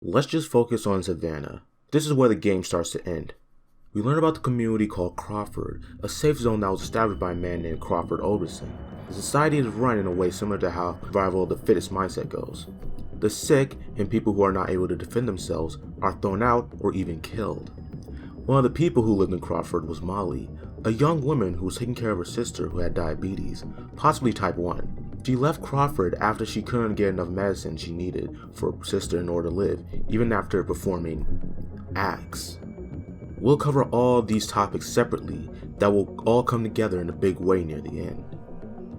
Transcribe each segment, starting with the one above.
Let's just focus on Savannah. This is where the game starts to end. We learn about the community called Crawford, a safe zone that was established by a man named Crawford Oberson. The society is run in a way similar to how survival of the fittest mindset goes. The sick and people who are not able to defend themselves are thrown out or even killed. One of the people who lived in Crawford was Molly, a young woman who was taking care of her sister who had diabetes, possibly type 1. She left Crawford after she couldn't get enough medicine she needed for her sister in order to live, even after performing acts. We'll cover all these topics separately that will all come together in a big way near the end.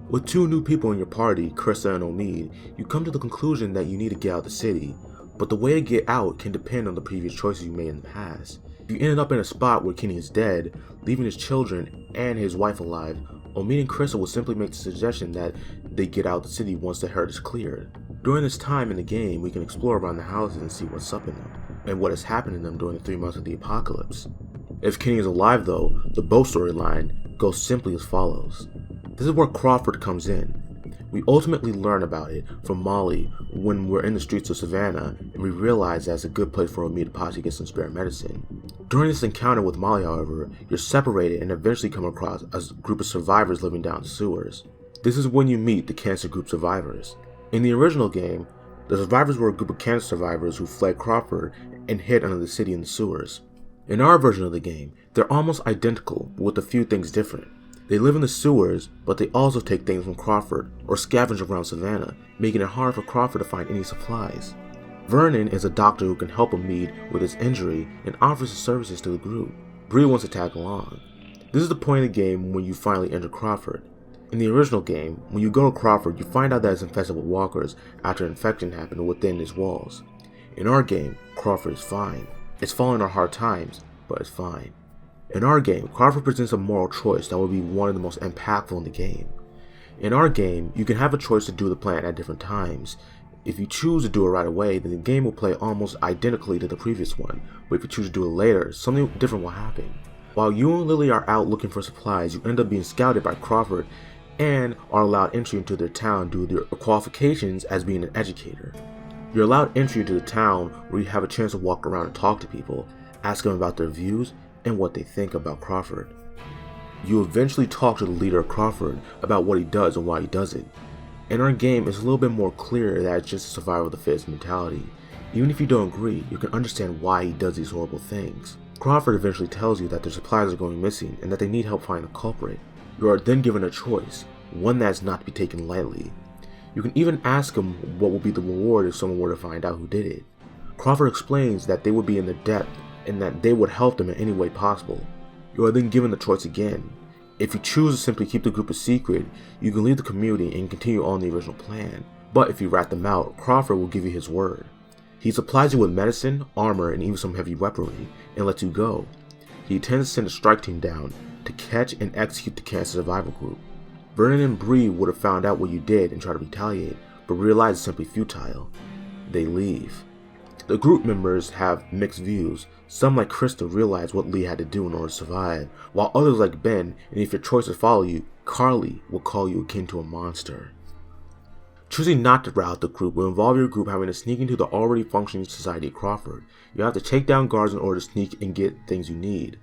With two new people in your party, Krista and Omid, you come to the conclusion that you need to get out of the city, but the way to get out can depend on the previous choices you made in the past. If you ended up in a spot where Kenny is dead, leaving his children and his wife alive, Omid and Krista will simply make the suggestion that they get out of the city once the herd is cleared. During this time in the game, we can explore around the houses and see what's up in them, and what has happened in them during the 3 months of the apocalypse. If Kenny is alive though, the Bo storyline goes simply as follows. This is where Crawford comes in. We ultimately learn about it from Molly when we're in the streets of Savannah, and we realize that it's a good place for Omid to possibly get some spare medicine. During this encounter with Molly, however, you're separated and eventually come across a group of survivors living down the sewers. This is when you meet the cancer group survivors. In the original game, the survivors were a group of cancer survivors who fled Crawford and hid under the city in the sewers. In our version of the game, they're almost identical, but with a few things different. They live in the sewers, but they also take things from Crawford or scavenge around Savannah, making it hard for Crawford to find any supplies. Vernon is a doctor who can help Omid with his injury and offers his services to the group. Bree wants to tag along. This is the point of the game when you finally enter Crawford. In the original game, when you go to Crawford, you find out that it's infested with walkers after an infection happened within its walls. In our game, Crawford is fine. It's fallen on hard times, but it's fine. In our game, Crawford presents a moral choice that will be one of the most impactful in the game. In our game, you can have a choice to do the plan at different times. If you choose to do it right away, then the game will play almost identically to the previous one, but if you choose to do it later, something different will happen. While you and Lily are out looking for supplies, you end up being scouted by Crawford and are allowed entry into their town due to their qualifications as being an educator. You're allowed entry into the town where you have a chance to walk around and talk to people, ask them about their views and what they think about Crawford. You eventually talk to the leader of Crawford about what he does and why he does it. In our game, it's a little bit more clear that it's just a survival of the fittest mentality. Even if you don't agree, you can understand why he does these horrible things. Crawford eventually tells you that their supplies are going missing and that they need help finding the culprit. You are then given a choice, one that is not to be taken lightly. You can even ask him what will be the reward if someone were to find out who did it. Crawford explains that they would be in the depth and that they would help them in any way possible. You are then given the choice again. If you choose to simply keep the group a secret, you can leave the community and continue on the original plan. But if you rat them out, Crawford will give you his word. He supplies you with medicine, armor, and even some heavy weaponry, and lets you go. He intends to send a strike team down to catch and execute the cancer survival group. Vernon and Bree would have found out what you did and tried to retaliate, but realize it's simply futile. They leave. The group members have mixed views. Some like Krista realize what Lee had to do in order to survive, while others like Ben, and if your choices follow you, Carly will call you akin to a monster. Choosing not to rout the group will involve your group having to sneak into the already functioning society of Crawford. You have to take down guards in order to sneak and get things you need.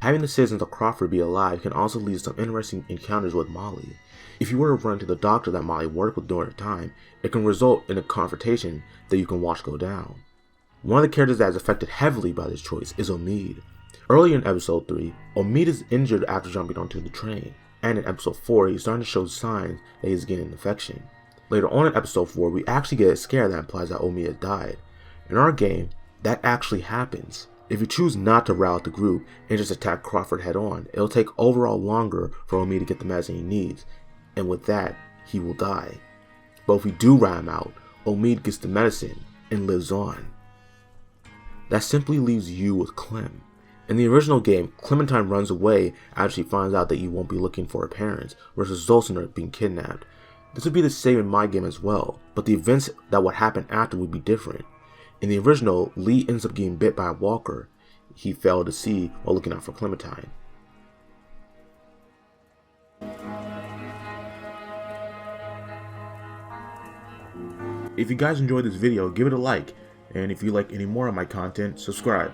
Having the citizens of Crawford be alive can also lead to some interesting encounters with Molly. If you were to run to the doctor that Molly worked with during her time, it can result in a confrontation that you can watch go down. One of the characters that is affected heavily by this choice is Omid. Early in episode 3, Omid is injured after jumping onto the train, and in episode 4 he's starting to show signs that he's getting an infection. Later on in episode 4 we actually get a scare that implies that Omid has died. In our game, that actually happens. If you choose not to rout the group and just attack Crawford head on, it'll take overall longer for Omid to get the medicine he needs, and with that, he will die. But if we do rat him out, Omid gets the medicine and lives on. That simply leaves you with Clem. In the original game, Clementine runs away after she finds out that you won't be looking for her parents, which results in her being kidnapped. This would be the same in my game as well, but the events that would happen after would be different. In the original, Lee ends up getting bit by a walker he failed to see while looking out for Clementine. If you guys enjoyed this video, give it a like. And if you like any more of my content, subscribe.